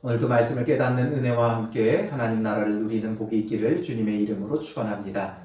오늘도 말씀을 깨닫는 은혜와 함께 하나님 나라를 누리는 복이 있기를 주님의 이름으로 축원합니다.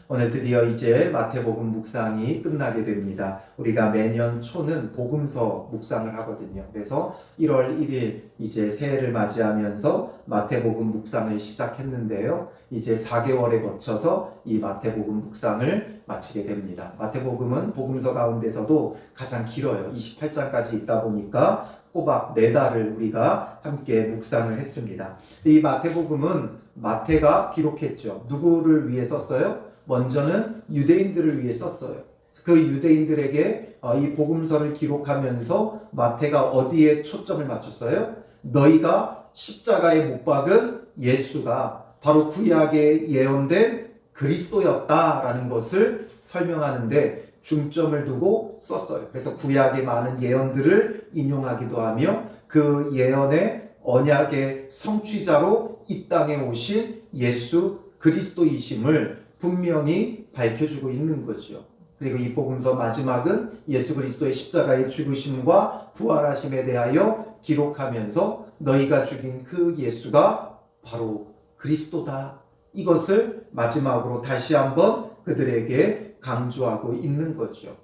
오늘 드디어 이제 마태복음 묵상이 끝나게 됩니다. 우리가 매년 초는 복음서 묵상을 하거든요. 그래서 1월 1일 이제 새해를 맞이하면서 마태복음 묵상을 시작했는데요. 이제 4개월에 거쳐서 이 마태복음 묵상을 마치게 됩니다. 마태복음은 복음서 가운데서도 가장 길어요. 28장까지 있다 보니까 꼬박 4달을 우리가 함께 묵상을 했습니다. 이 마태복음은 마태가 기록했죠. 누구를 위해 썼어요? 먼저는 유대인들을 위해 썼어요. 그 유대인들에게 이 복음서를 기록하면서 마태가 어디에 초점을 맞췄어요? 너희가 십자가에 못 박은 예수가 바로 구약에 예언된 그리스도였다라는 것을 설명하는데 중점을 두고 썼어요. 그래서 구약의 많은 예언들을 인용하기도 하며 그 예언의 언약의 성취자로 이 땅에 오신 예수 그리스도이심을 분명히 밝혀주고 있는 거죠. 그리고 이 복음서 마지막은 예수 그리스도의 십자가의 죽으심과 부활하심에 대하여 기록하면서 너희가 죽인 그 예수가 바로 그리스도다. 이것을 마지막으로 다시 한번 그들에게 강조하고 있는 거죠.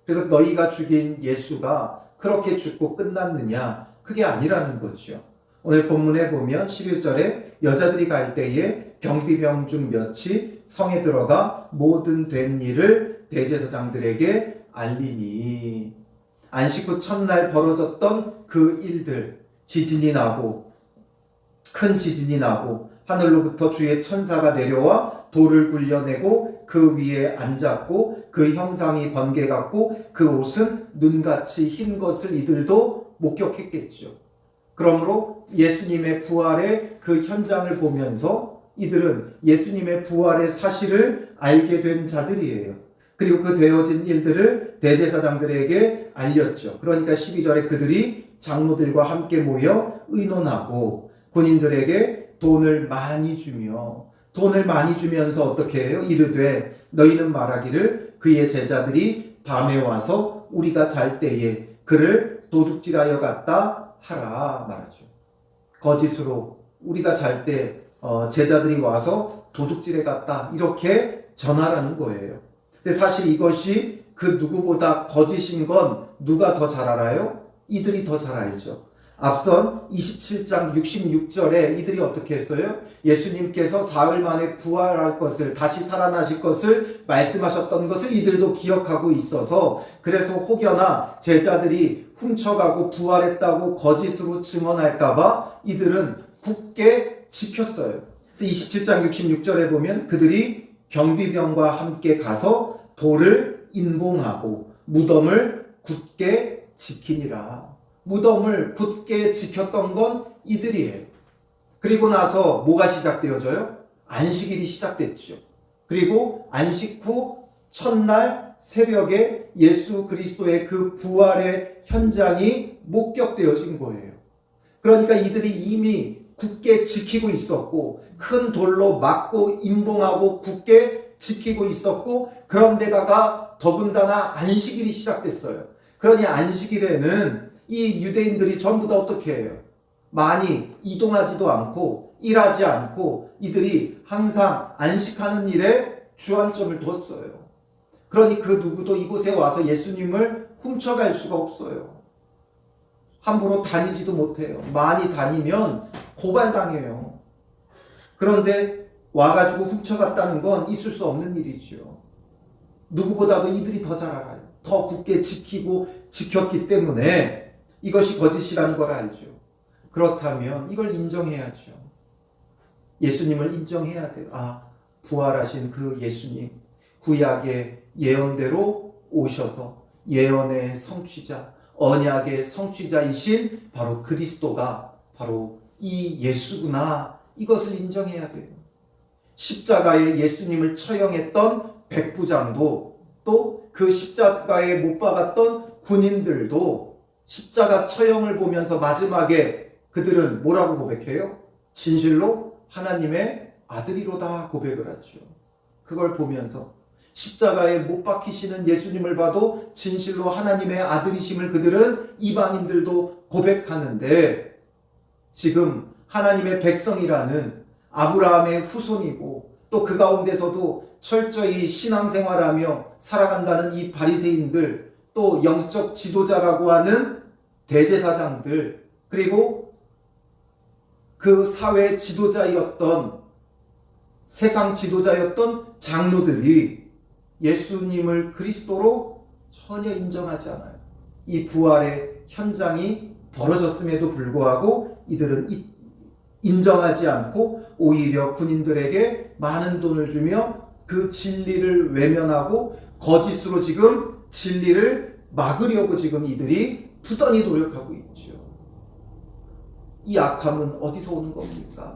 그래서 너희가 죽인 예수가 그렇게 죽고 끝났느냐? 그게 아니라는 거죠. 오늘 본문에 보면 11절에 여자들이 갈 때에 경비병 중 몇이 성에 들어가 모든 된 일을 대제사장들에게 알리니 안식 후 첫날 벌어졌던 그 일들 지진이 나고 큰 지진이 나고 하늘로부터 주의 천사가 내려와 돌을 굴려내고 그 위에 앉았고 그 형상이 번개 같고 그 옷은 눈같이 흰 것을 이들도 목격했겠죠. 그러므로 예수님의 부활의 그 현장을 보면서 이들은 예수님의 부활의 사실을 알게 된 자들이에요. 그리고 그 되어진 일들을 대제사장들에게 알렸죠. 그러니까 12절에 그들이 장로들과 함께 모여 의논하고 군인들에게 돈을 많이 주면서 어떻게 해요? 이르되 너희는 말하기를 그의 제자들이 밤에 와서 우리가 잘 때에 그를 도둑질하여 갔다 하라 말하죠. 거짓으로 우리가 잘 때 제자들이 와서 도둑질해 갔다 이렇게 전하라는 거예요. 근데 사실 이것이 그 누구보다 거짓인 건 누가 더 잘 알아요? 이들이 더 잘 알죠. 앞선 27장 66절에 이들이 어떻게 했어요? 예수님께서 사흘 만에 부활할 것을, 다시 살아나실 것을 말씀하셨던 것을 이들도 기억하고 있어서 그래서 혹여나 제자들이 훔쳐가고 부활했다고 거짓으로 증언할까봐 이들은 굳게 지켰어요. 그래서 27장 66절에 보면 그들이 경비병과 함께 가서 돌을 인봉하고 무덤을 굳게 지키니라. 무덤을 굳게 지켰던 건 이들이에요. 그리고 나서 뭐가 시작되어져요? 안식일이 시작됐죠. 그리고 안식 후 첫날 새벽에 예수 그리스도의 그 부활의 현장이 목격되어진 거예요. 그러니까 이들이 이미 굳게 지키고 있었고 큰 돌로 막고 인봉하고 굳게 지키고 있었고 그런데다가 더군다나 안식일이 시작됐어요. 그러니 안식일에는 이 유대인들이 전부 다 어떻게 해요? 많이 이동하지도 않고 일하지 않고 이들이 항상 안식하는 일에 주안점을 뒀어요. 그러니 그 누구도 이곳에 와서 예수님을 훔쳐갈 수가 없어요. 함부로 다니지도 못해요. 많이 다니면 고발당해요. 그런데 와가지고 훔쳐갔다는 건 있을 수 없는 일이죠. 누구보다도 이들이 더 잘 알아요. 더 굳게 지켰기 때문에 이것이 거짓이라는 걸 알죠. 그렇다면 이걸 인정해야죠. 예수님을 인정해야 돼요. 부활하신 그 예수님, 구약의 예언대로 오셔서 예언의 성취자, 언약의 성취자이신 바로 그리스도가 바로 이 예수구나. 이것을 인정해야 돼요. 십자가에 예수님을 처형했던 백부장도 또 그 십자가에 못 박았던 군인들도 십자가 처형을 보면서 마지막에 그들은 뭐라고 고백해요? 진실로 하나님의 아들이로다 고백을 하죠. 그걸 보면서 십자가에 못 박히시는 예수님을 봐도 진실로 하나님의 아들이심을 그들은 이방인들도 고백하는데 지금 하나님의 백성이라는 아브라함의 후손이고 또 그 가운데서도 철저히 신앙생활하며 살아간다는 이 바리새인들, 또 영적 지도자라고 하는 대제사장들, 그리고 그 사회 지도자였던, 세상 지도자였던 장로들이 예수님을 그리스도로 전혀 인정하지 않아요. 이 부활의 현장이 벌어졌음에도 불구하고 이들은 인정하지 않고 오히려 군인들에게 많은 돈을 주며 그 진리를 외면하고 거짓으로 지금 진리를 막으려고 지금 이들이 부단히 노력하고 있죠. 이 악함은 어디서 오는 겁니까?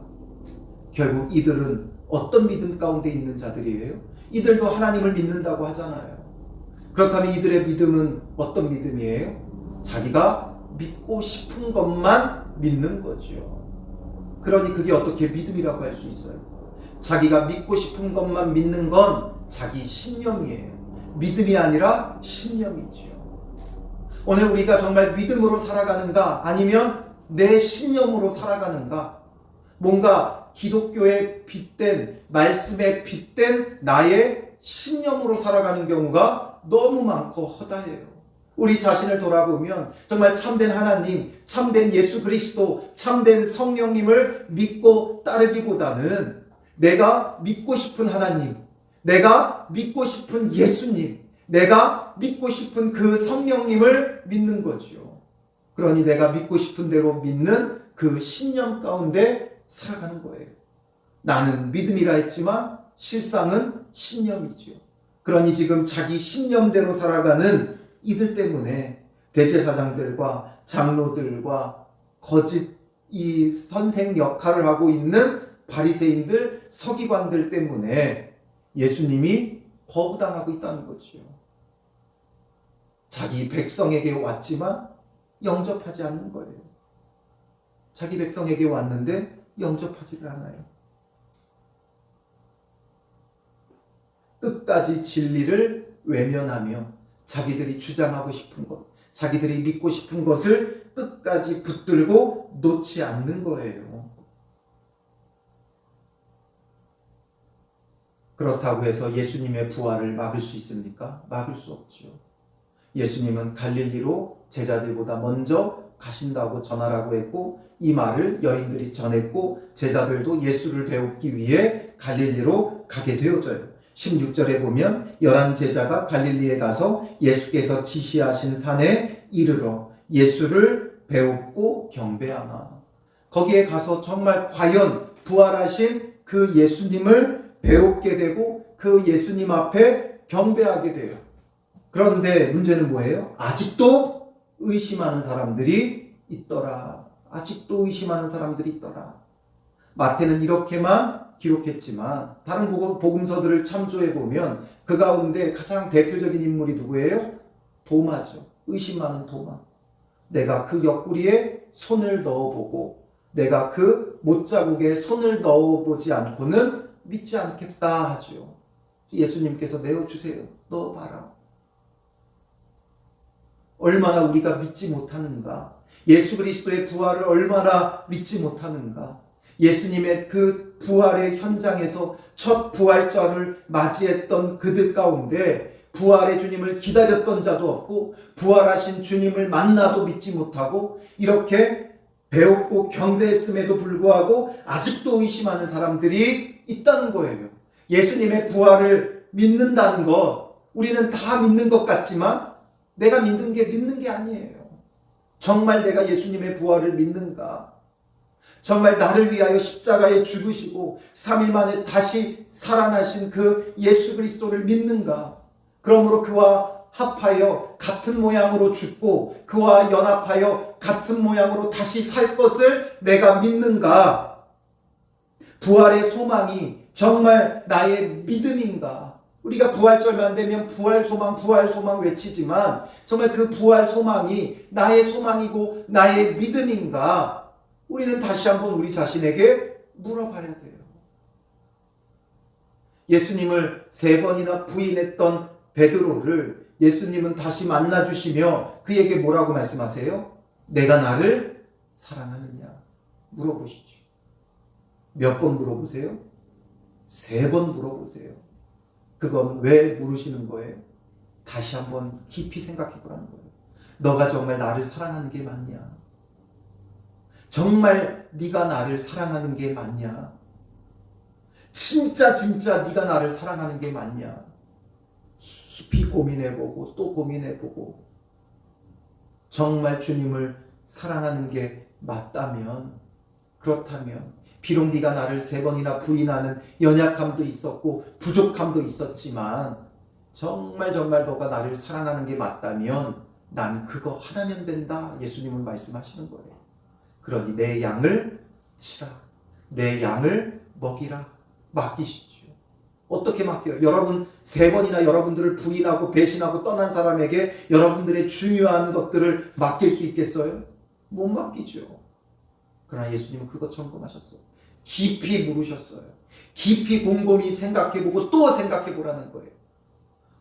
결국 이들은 어떤 믿음 가운데 있는 자들이에요? 이들도 하나님을 믿는다고 하잖아요. 그렇다면 이들의 믿음은 어떤 믿음이에요? 자기가 믿고 싶은 것만 믿는 거죠. 그러니 그게 어떻게 믿음이라고 할 수 있어요? 자기가 믿고 싶은 것만 믿는 건 자기 신념이에요. 믿음이 아니라 신념이죠. 오늘 우리가 정말 믿음으로 살아가는가, 아니면 내 신념으로 살아가는가? 뭔가 기독교에 빗댄, 말씀에 빗댄 나의 신념으로 살아가는 경우가 너무 많고 허다해요. 우리 자신을 돌아보면 정말 참된 하나님, 참된 예수 그리스도, 참된 성령님을 믿고 따르기보다는 내가 믿고 싶은 하나님, 내가 믿고 싶은 예수님, 내가 믿고 싶은 그 성령님을 믿는 거죠. 그러니 내가 믿고 싶은 대로 믿는 그 신념 가운데 살아가는 거예요. 나는 믿음이라 했지만 실상은 신념이죠. 그러니 지금 자기 신념대로 살아가는 이들 때문에 대제사장들과 장로들과 거짓 이 선생 역할을 하고 있는 바리새인들, 서기관들 때문에 예수님이 거부당하고 있다는 거죠. 자기 백성에게 왔지만 영접하지 않는 거예요. 자기 백성에게 왔는데 영접하지를 않아요. 끝까지 진리를 외면하며 자기들이 주장하고 싶은 것, 자기들이 믿고 싶은 것을 끝까지 붙들고 놓지 않는 거예요. 그렇다고 해서 예수님의 부활을 막을 수 있습니까? 막을 수 없죠. 예수님은 갈릴리로 제자들보다 먼저 가신다고 전하라고 했고, 이 말을 여인들이 전했고 제자들도 예수를 배우기 위해 갈릴리로 가게 되어져요. 16절에 보면 11제자가 갈릴리에 가서 예수께서 지시하신 산에 이르러 예수를 배웠고 경배하나. 거기에 가서 정말 과연 부활하신 그 예수님을 배우게 되고 그 예수님 앞에 경배하게 돼요. 그런데 문제는 뭐예요? 아직도 의심하는 사람들이 있더라. 아직도 의심하는 사람들이 있더라. 마태는 이렇게만 기록했지만 다른 복음서들을 참조해 보면 그 가운데 가장 대표적인 인물이 누구예요? 도마죠. 의심 많은 도마. 내가 그 옆구리에 손을 넣어보고 내가 그 못자국에 손을 넣어보지 않고는 믿지 않겠다 하죠. 예수님께서 내어주세요. 넣어봐라. 얼마나 우리가 믿지 못하는가. 예수 그리스도의 부활을 얼마나 믿지 못하는가. 예수님의 그 부활의 현장에서 첫 부활절을 맞이했던 그들 가운데 부활의 주님을 기다렸던 자도 없고 부활하신 주님을 만나도 믿지 못하고 이렇게 배웠고 경배했음에도 불구하고 아직도 의심하는 사람들이 있다는 거예요. 예수님의 부활을 믿는다는 것, 우리는 다 믿는 것 같지만 내가 믿는 게 아니에요. 정말 내가 예수님의 부활을 믿는가? 정말 나를 위하여 십자가에 죽으시고 3일 만에 다시 살아나신 그 예수 그리스도를 믿는가? 그러므로 그와 합하여 같은 모양으로 죽고 그와 연합하여 같은 모양으로 다시 살 것을 내가 믿는가? 부활의 소망이 정말 나의 믿음인가? 우리가 부활절만 되면 부활 소망 외치지만 정말 그 부활 소망이 나의 소망이고 나의 믿음인가? 우리는 다시 한번 우리 자신에게 물어봐야 돼요. 예수님을 3번이나 부인했던 베드로를 예수님은 다시 만나주시며 그에게 뭐라고 말씀하세요? 내가 나를 사랑하느냐? 물어보시죠. 몇 번 물어보세요? 3번 물어보세요. 그건 왜 물으시는 거예요? 다시 한번 깊이 생각해 보라는 거예요. 너가 정말 나를 사랑하는 게 맞냐? 정말 네가 나를 사랑하는 게 맞냐? 진짜 네가 나를 사랑하는 게 맞냐? 깊이 고민해보고 또 고민해보고 정말 주님을 사랑하는 게 맞다면, 그렇다면 비록 네가 나를 3번이나 부인하는 연약함도 있었고 부족함도 있었지만 정말 너가 나를 사랑하는 게 맞다면 난 그거 하나면 된다. 예수님은 말씀하시는 거예요. 그러니 내 양을 치라. 내 양을 먹이라. 맡기시죠. 어떻게 맡겨요? 여러분 3번이나 여러분들을 부인하고 배신하고 떠난 사람에게 여러분들의 중요한 것들을 맡길 수 있겠어요? 못 맡기죠. 그러나 예수님은 그것 점검하셨어요. 깊이 물으셨어요. 깊이 곰곰이 생각해보고 또 생각해보라는 거예요.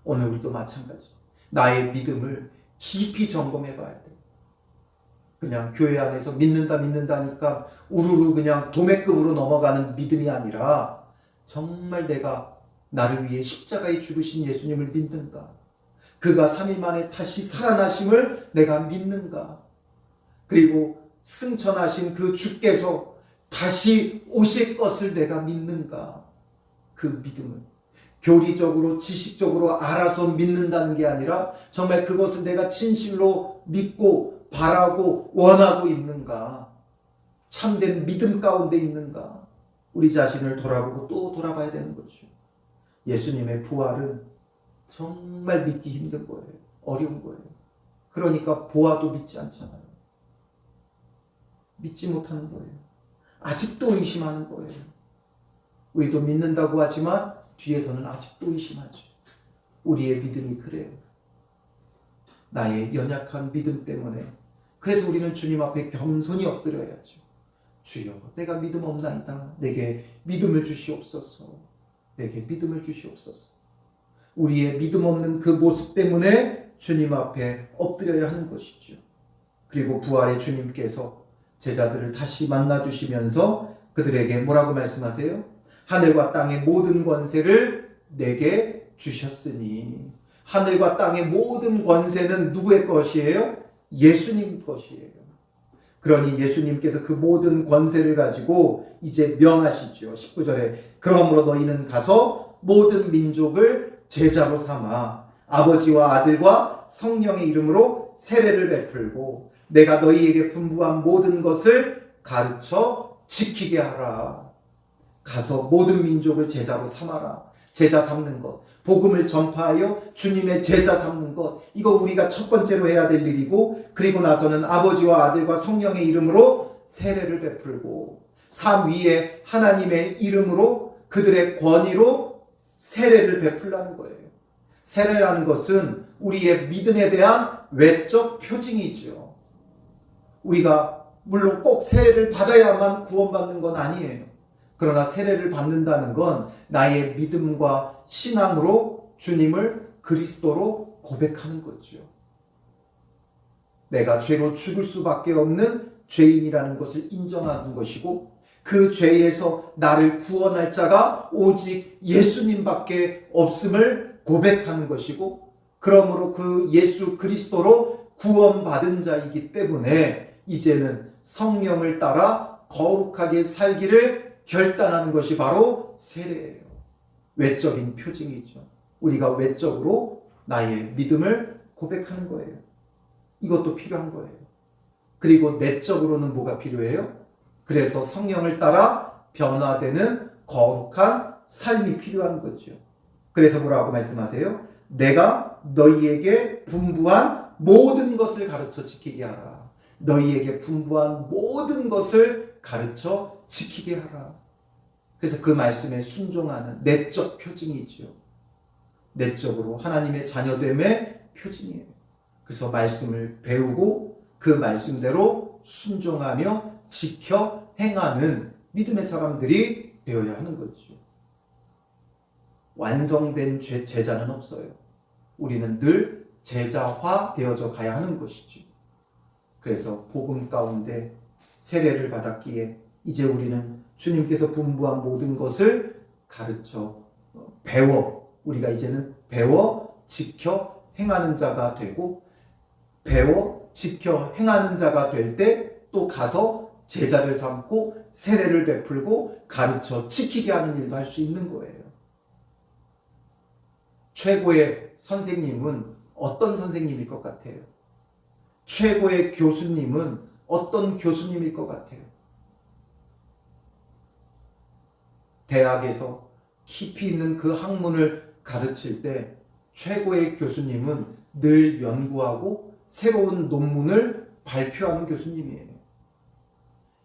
오늘 우리도 마찬가지. 나의 믿음을 깊이 점검해봐야 돼요. 그냥 교회 안에서 믿는다니까 우르르 그냥 도매급으로 넘어가는 믿음이 아니라 정말 내가 나를 위해 십자가에 죽으신 예수님을 믿는가? 그가 3일 만에 다시 살아나심을 내가 믿는가? 그리고 승천하신 그 주께서 다시 오실 것을 내가 믿는가? 그 믿음을 교리적으로 지식적으로 알아서 믿는다는 게 아니라 정말 그것을 내가 진실로 믿고 바라고 원하고 있는가? 참된 믿음 가운데 있는가? 우리 자신을 돌아보고 또 돌아봐야 되는 거죠. 예수님의 부활은 정말 믿기 힘든 거예요. 어려운 거예요. 그러니까 보아도 믿지 않잖아요. 믿지 못하는 거예요. 아직도 의심하는 거예요. 우리도 믿는다고 하지만 뒤에서는 아직도 의심하죠. 우리의 믿음이 그래요. 나의 연약한 믿음 때문에. 그래서 우리는 주님 앞에 겸손히 엎드려야죠. 주여, 내가 믿음 없나이다. 내게 믿음을 주시옵소서. 내게 믿음을 주시옵소서. 우리의 믿음 없는 그 모습 때문에 주님 앞에 엎드려야 하는 것이죠. 그리고 부활의 주님께서 제자들을 다시 만나주시면서 그들에게 뭐라고 말씀하세요? 하늘과 땅의 모든 권세를 내게 주셨으니. 하늘과 땅의 모든 권세는 누구의 것이에요? 예수님 것이에요. 그러니 예수님께서 그 모든 권세를 가지고 이제 명하시죠. 19절에 그러므로 너희는 가서 모든 민족을 제자로 삼아 아버지와 아들과 성령의 이름으로 세례를 베풀고 내가 너희에게 분부한 모든 것을 가르쳐 지키게 하라. 가서 모든 민족을 제자로 삼아라. 제자 삼는 것, 복음을 전파하여 주님의 제자 삼는 것, 이거 우리가 첫 번째로 해야 될 일이고, 그리고 나서는 아버지와 아들과 성령의 이름으로 세례를 베풀고 삶 위에 하나님의 이름으로 그들의 권위로 세례를 베풀라는 거예요. 세례라는 것은 우리의 믿음에 대한 외적 표징이죠. 우리가 물론 꼭 세례를 받아야만 구원받는 건 아니에요. 그러나 세례를 받는다는 건 나의 믿음과 신앙으로 주님을 그리스도로 고백하는 거죠. 내가 죄로 죽을 수밖에 없는 죄인이라는 것을 인정하는 것이고 그 죄에서 나를 구원할 자가 오직 예수님밖에 없음을 고백하는 것이고 그러므로 그 예수 그리스도로 구원받은 자이기 때문에 이제는 성령을 따라 거룩하게 살기를 결단하는 것이 바로 세례예요. 외적인 표징이죠. 우리가 외적으로 나의 믿음을 고백하는 거예요. 이것도 필요한 거예요. 그리고 내적으로는 뭐가 필요해요? 그래서 성령을 따라 변화되는 거룩한 삶이 필요한 거죠. 그래서 뭐라고 말씀하세요? 내가 너희에게 분부한 모든 것을 가르쳐 지키게 하라. 너희에게 분부한 모든 것을 가르쳐 지키게 하라. 그래서 그 말씀에 순종하는 내적 표징이죠. 내적으로 하나님의 자녀됨의 표징이에요. 그래서 말씀을 배우고 그 말씀대로 순종하며 지켜 행하는 믿음의 사람들이 되어야 하는 거죠. 완성된 제자는 없어요. 우리는 늘 제자화 되어져 가야 하는 것이죠. 그래서 복음 가운데 세례를 받았기에 이제 우리는 주님께서 분부한 모든 것을 가르쳐 배워, 우리가 이제는 배워 지켜 행하는 자가 되고, 배워 지켜 행하는 자가 될 때 또 가서 제자를 삼고 세례를 베풀고 가르쳐 지키게 하는 일도 할 수 있는 거예요. 최고의 선생님은 어떤 선생님일 것 같아요? 최고의 교수님은 어떤 교수님일 것 같아요? 대학에서 깊이 있는 그 학문을 가르칠 때 최고의 교수님은 늘 연구하고 새로운 논문을 발표하는 교수님이에요.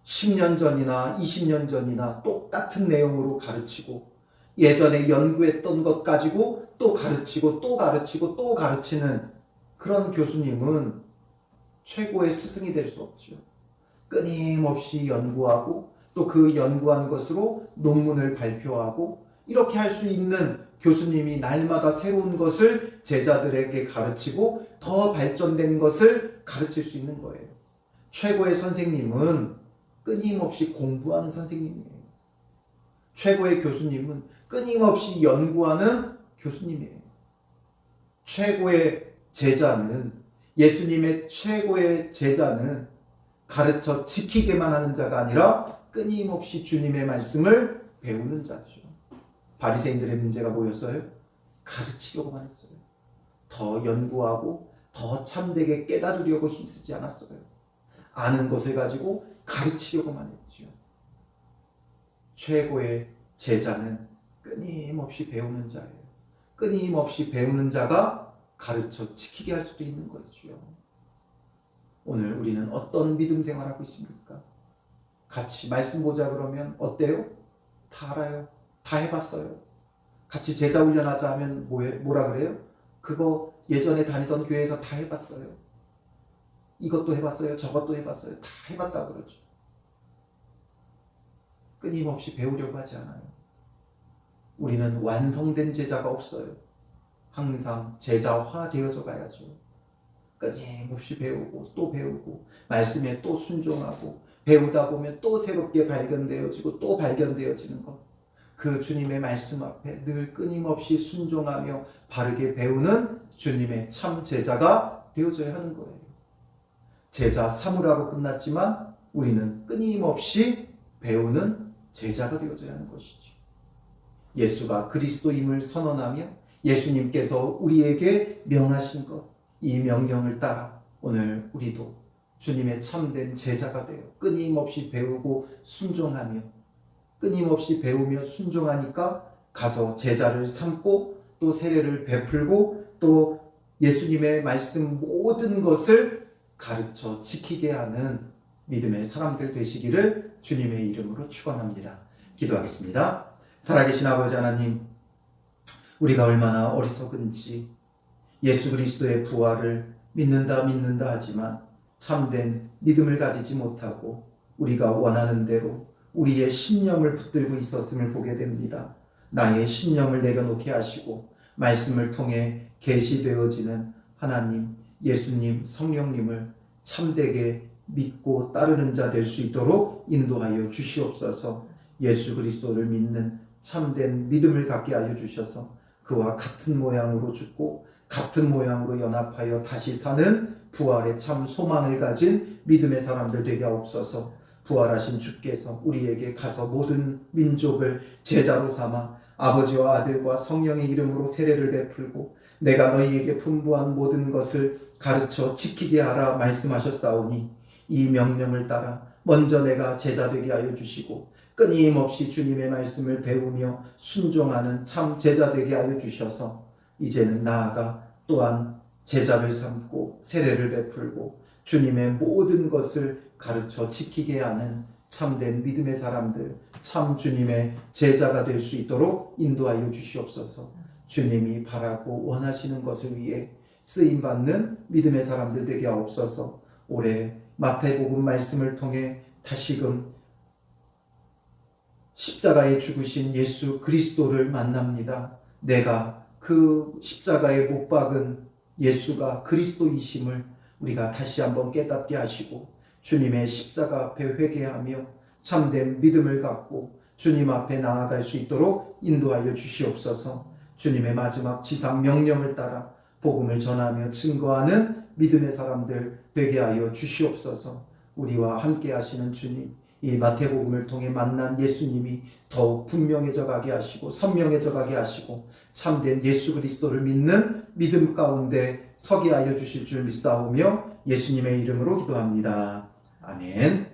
10년 전이나 20년 전이나 똑같은 내용으로 가르치고, 예전에 연구했던 것 가지고 또 가르치고 또 가르치고 또 가르치는 그런 교수님은 최고의 스승이 될 수 없죠. 끊임없이 연구하고 또 그 연구한 것으로 논문을 발표하고, 이렇게 할 수 있는 교수님이 날마다 새로운 것을 제자들에게 가르치고 더 발전된 것을 가르칠 수 있는 거예요. 최고의 선생님은 끊임없이 공부하는 선생님이에요. 최고의 교수님은 끊임없이 연구하는 교수님이에요. 최고의 제자는, 예수님의 최고의 제자는 가르쳐 지키게만 하는 자가 아니라 끊임없이 주님의 말씀을 배우는 자죠. 바리새인들의 문제가 뭐였어요? 가르치려고만 했어요. 더 연구하고 더 참되게 깨달으려고 힘쓰지 않았어요. 아는 것을 가지고 가르치려고만 했죠. 최고의 제자는 끊임없이 배우는 자예요. 끊임없이 배우는 자가 가르쳐 지키게 할 수도 있는 거죠. 오늘 우리는 어떤 믿음 생활하고 있습니까? 같이 말씀 보자 그러면 어때요? 다 알아요. 다 해봤어요. 같이 제자 훈련하자 하면 뭐라 그래요? 그거 예전에 다니던 교회에서 다 해봤어요. 이것도 해봤어요. 저것도 해봤어요. 다 해봤다고 그러죠. 끊임없이 배우려고 하지 않아요. 우리는 완성된 제자가 없어요. 항상 제자화 되어져 가야죠. 끊임없이 배우고 또 배우고 말씀에 또 순종하고, 배우다 보면 또 새롭게 발견되어지고 또 발견되어지는 것. 그 주님의 말씀 앞에 늘 끊임없이 순종하며 바르게 배우는 주님의 참 제자가 되어져야 하는 거예요. 제자 삼으라로 끝났지만 우리는 끊임없이 배우는 제자가 되어져야 하는 것이죠. 예수가 그리스도임을 선언하며 예수님께서 우리에게 명하신 것, 이 명령을 따라 오늘 우리도 주님의 참된 제자가 되어 끊임없이 배우고 순종하며, 끊임없이 배우며 순종하니까 가서 제자를 삼고 또 세례를 베풀고 또 예수님의 말씀 모든 것을 가르쳐 지키게 하는 믿음의 사람들 되시기를 주님의 이름으로 축원합니다. 기도하겠습니다. 살아계신 아버지 하나님, 우리가 얼마나 어리석은지 예수 그리스도의 부활을 믿는다 하지만 참된 믿음을 가지지 못하고 우리가 원하는 대로 우리의 신념을 붙들고 있었음을 보게 됩니다. 나의 신념을 내려놓게 하시고 말씀을 통해 계시되어지는 하나님, 예수님, 성령님을 참되게 믿고 따르는 자 될 수 있도록 인도하여 주시옵소서. 예수 그리스도를 믿는 참된 믿음을 갖게 하여 주셔서 그와 같은 모양으로 죽고 같은 모양으로 연합하여 다시 사는 부활의 참 소망을 가진 믿음의 사람들 되게 하옵소서. 부활하신 주께서 우리에게 가서 모든 민족을 제자로 삼아 아버지와 아들과 성령의 이름으로 세례를 베풀고 내가 너희에게 분부한 모든 것을 가르쳐 지키게 하라 말씀하셨사오니, 이 명령을 따라 먼저 내가 제자 되게 하여 주시고 끊임없이 주님의 말씀을 배우며 순종하는 참 제자 되게 하여 주셔서 이제는 나아가 또한 제자를 삼고 세례를 베풀고 주님의 모든 것을 가르쳐 지키게 하는 참된 믿음의 사람들, 참 주님의 제자가 될 수 있도록 인도하여 주시옵소서. 주님이 바라고 원하시는 것을 위해 쓰임받는 믿음의 사람들 되게 하옵소서. 올해 마태복음 말씀을 통해 다시금 십자가에 죽으신 예수 그리스도를 만납니다. 내가 그 십자가에 못 박은 예수가 그리스도이심을 우리가 다시 한번 깨닫게 하시고 주님의 십자가 앞에 회개하며 참된 믿음을 갖고 주님 앞에 나아갈 수 있도록 인도하여 주시옵소서. 주님의 마지막 지상 명령을 따라 복음을 전하며 증거하는 믿음의 사람들 되게 하여 주시옵소서. 우리와 함께 하시는 주님, 이 마태복음을 통해 만난 예수님이 더욱 분명해져 가게 하시고 선명해져 가게 하시고 참된 예수 그리스도를 믿는 믿음 가운데 서게 하여 주실 줄 믿사오며 예수님의 이름으로 기도합니다. 아멘.